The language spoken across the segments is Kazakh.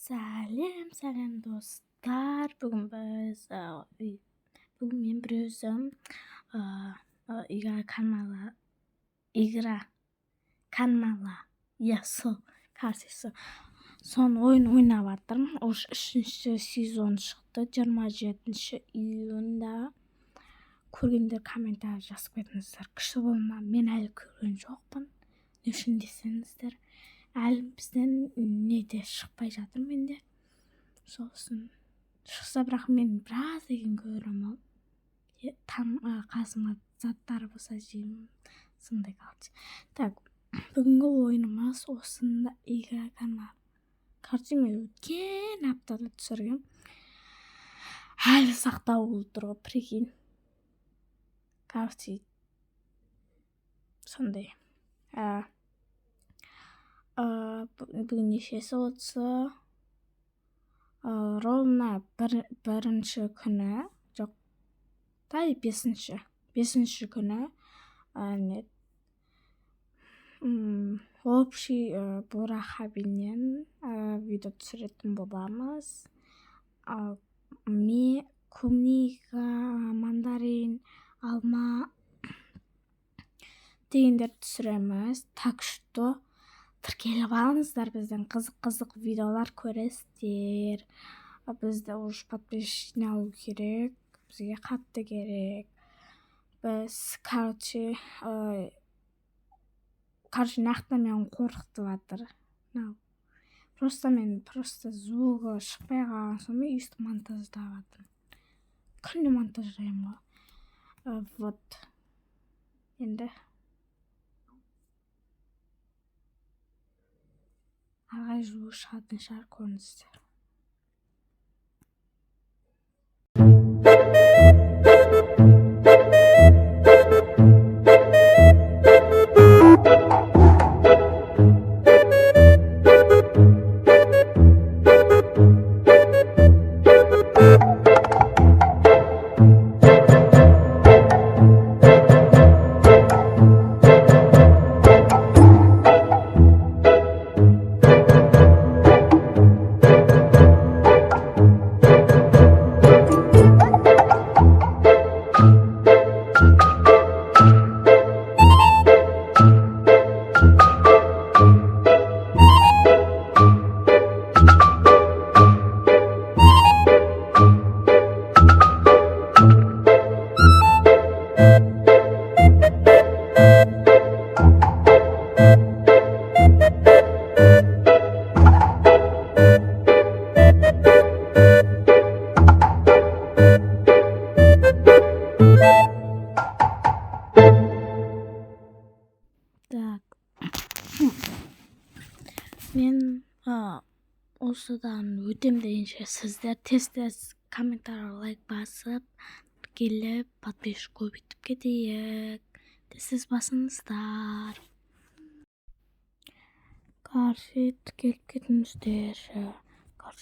Сәлем достар. Бүгін мен бір өзім игра канмала. Сон ойын ойнап жатырмын. Уже 3-ші сезон шықты 27 июнда. Көргендер комментарий жазып кетіңіздер. Күшті болма, мен әлі көрген жоқпын. Не үшін десеңіздер, әлі бізден неде шықпай жатыр менде. Сосын шықса, бірақ мен біраз деген көремін. Қасыма заттары болса жеймін. Сондай қалды. Так, бүгінгі ойынымыз осында игра канал. Короче, мен өткен аптада түсіргем. Әлі сақтау болып тұр ғой, прикинь. Короче, сондай. Бүгін нешесі отсы? Ровно бірінші күні, жоқ, тай бесінші күні общий бурахабинен видео түсіретін боламыз. Клубника, мандарин, алма дегендер түсіреміз. Так что тіркеліп алыңыздар, бізден қызық видеолар көресіздер. Бізді уже подписчик алу керек, бізге қатты керек. Біз, короче, нақты мен қорқытып жатыр. Просто звугі шықпай қалған соң мен өйстіп монтаждап жатырмын. Күнде монтаждаймын ғой. Вот. Енді ағай жуы шығатын шығар, көріңіздер. Мен осыдан өтем дегенше сіздер тез комментарий лайк басып, келіп подписчик көбейтіп кетейік. Тез басыңыздар. Келіп кетіңіздер.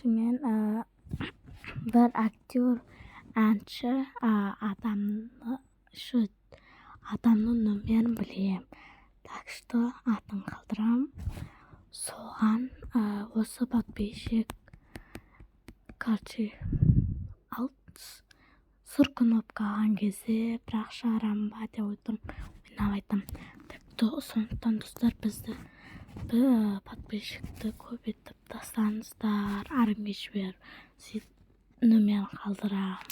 Мен бір актер, әнші адамның нөмірін білем. Так что атын қалдырам. Соған осы подписчик сұр кнопка алған кезде бірақ шығарам ба деп ойнап айтам. Сондықтан достар, бізді подписчикті көбейтіп тастаңыздар. Арыңге жібер, нөмірін қалдырам.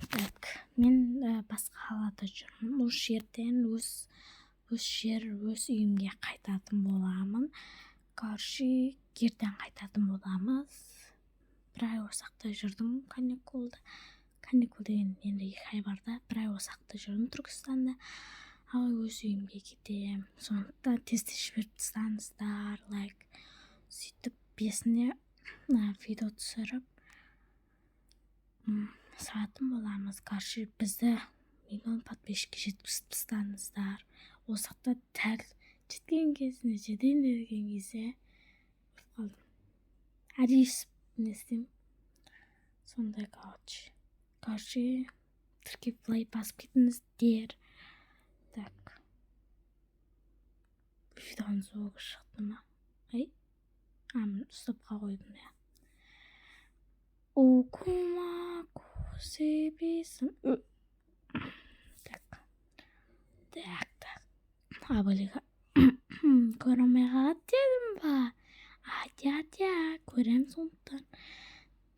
Так, мен басқа қалада жүрмін. Осы жерден өз үйімге қайтатын боламын. Короче, ертең қайтатын боламыз. Бір ай осақта жүрдім каникулда. Каникул деген енді 2 ай бар да. Бір ай осақта жүрдім Түркістанда. Ал өз үйімге кетем. Сондықтан тез жіберіп тастаңыздар. Сөйтіп 5-іне видео түсіріп сағатын боламыз. Короче, бізді 1 миллион подписчикке жеткізіп тастаңыздар. Осақта тәл жеткен кезінде, жетейін деген кезде қалдым. Арисіп не істеймін. Сондай короче, тіркеп лайк басып кетіңіздер. Так. Видеоның звугы шықты ма? Стопқа қойдым, я. Окума көсебесін. Так. Абылыға көремей қалады дедім ба? Атя, көрем сондықтан.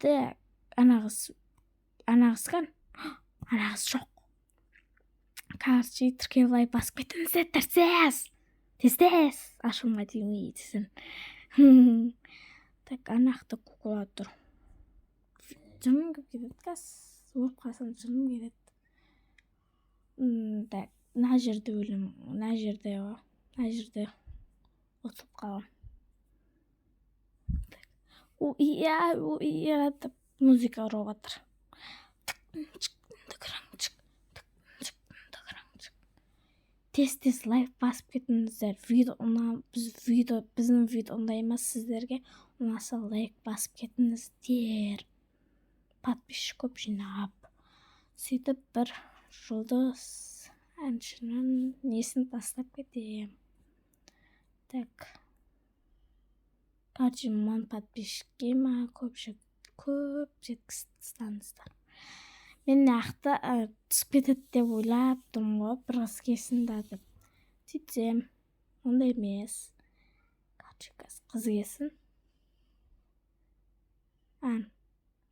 Так. Анағыз кән? Анағыз жоқ. Короче, тіркеп лайк басып кетіңіздер, тез. Ашылма деймей десін. Так, анақты кукула тұр. Жыным көп кетеді, қас. Өліп қалсам жыным кетеді. Так, мына жерде өлім, мына жерде ұтылып қалам. О, иә, деп музыка ұрып жатыр. Тез лайк басып кетіңіздер. Біздің видео ұнай ма сіздерге? Ұнаса лайк басып кетіңіздер. Подписчик көп жинап. Сөйтіп бір жұлдыз әншінің несін тастап кетем. Так. Короче, 1000 подписчикке көп жеткізіп. Мен нақты түсіп кетеді деп ойлап тұрмын ғой, бір қыз келсін да деп. Сөйтсем, ондай емес. Короче, қыз келсін.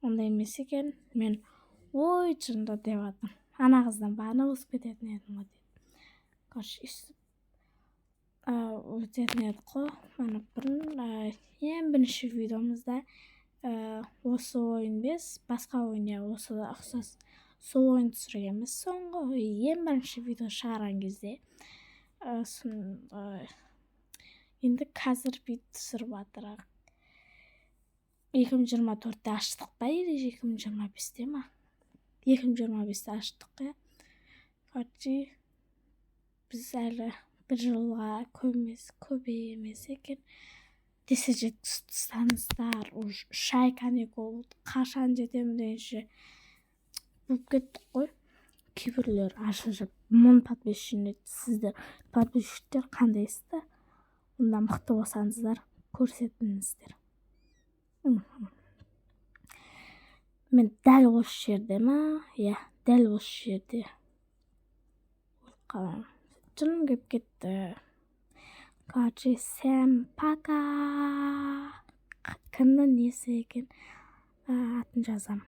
Ондай емес екен. Мен ой жынды деп жатырмын. Ана қыздан баны өсіп кететін едім ғой деп. Короче, өтетін еді қой. Мана бұрын ең бірінші видеомызда осы ойын емес, басқа ойын осы ұқсас сол ойын түсіргенбіз. Соңғы ең бірінші видео шығарған кезде. Енді қазір видео түсіріп жатырық. 2024-те аштық па, или 2025-те ма? 2025-те аштық, я. Короче, біз әлі бір жылға көп емес екен. Десе жеткізіп тастаңыздар. 3 ай каникул, қашан жетемін дегенше болып кеттік қой. Кейбірлер ашып 1000 подписчик сіздер подписчиктер қандайсыздар? Онда мықты болсаңыздар көрсетіңіздер. Мен дәл осы жерде ма? Я, дәл осы жерде. Жыным кеп кетті. Короче, всем пока. Кімнің несі екен? Атын жазам.